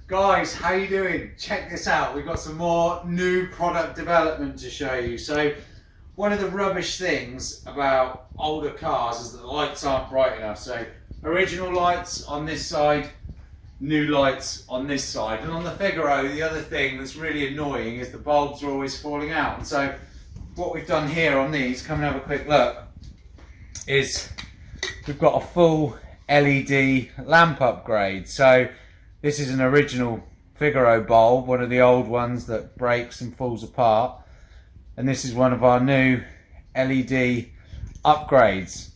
Guys, how you doing? Check this out. We've got some more new product development to show you. So one of the rubbish things about older cars is that the lights aren't bright enough. So original lights on this side, new lights on this side. And on the Figaro, the other thing that's really annoying is the bulbs are always falling out. And so what we've done here on these, come and have a quick look, is we've got a full LED lamp upgrade. So this is an original Figaro bulb, one of the old ones that breaks and falls apart. And this is one of our new LED upgrades.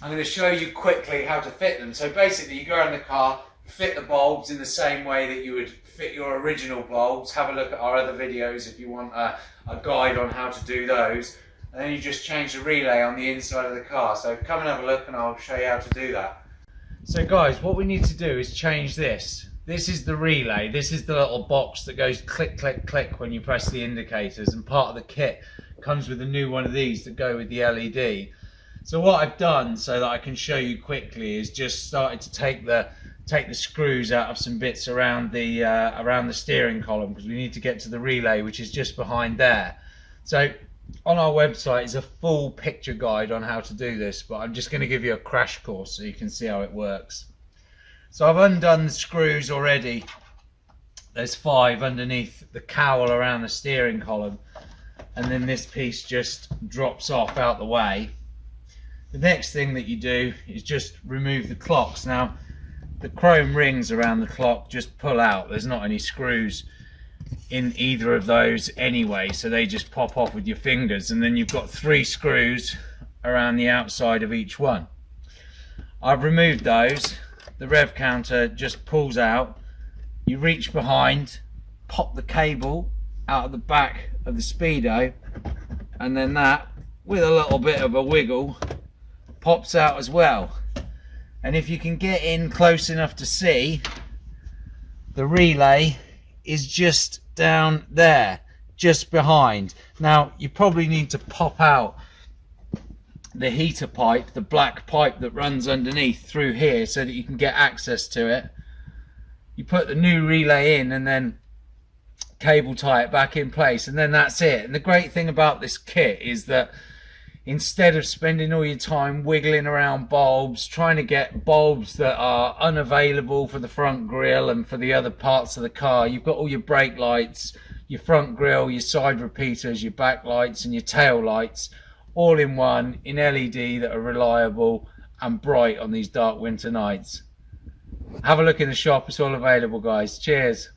I'm going to show you quickly how to fit them. So basically you go in the car, fit the bulbs in the same way that you would fit your original bulbs. Have a look at our other videos if you want a guide on how to do those. And then you just change the relay on the inside of the car. So come and have a look and I'll show you how to do that. So guys, what we need to do is change this. This is the relay. This is the little box that goes click, click, click when you press the indicators, and part of the kit comes with a new one of these that go with the LED. So what I've done so that I can show you quickly is just started to take the screws out of some bits around the steering column, because we need to get to the relay, which is just behind there. So on our website is a full picture guide on how to do this, but I'm just going to give you a crash course so you can see how it works. So I've undone the screws already. There's 5 underneath the cowl around the steering column, and then this piece just drops off out the way. The next thing that you do is just remove the clocks. Now the chrome rings around the clock just pull out. There's not any screws in either of those anyway, so they just pop off with your fingers, and then you've got 3 screws around the outside of each one. I've removed those. The rev counter just pulls out. You reach behind, pop the cable out of the back of the speedo, and then that, with a little bit of a wiggle, pops out as well. And if you can get in close enough to see, the relay is just down there, just behind. Now you probably need to pop out the heater pipe, the black pipe that runs underneath through here, so that you can get access to it. You put the new relay in and then cable tie it back in place, and then that's it. And the great thing about this kit is that instead of spending all your time wiggling around bulbs, trying to get bulbs that are unavailable for the front grille and for the other parts of the car, you've got all your brake lights, your front grille, your side repeaters, your back lights and your tail lights, all in one, in LED, that are reliable and bright on these dark winter nights. Have a look in the shop, it's all available, guys. Cheers.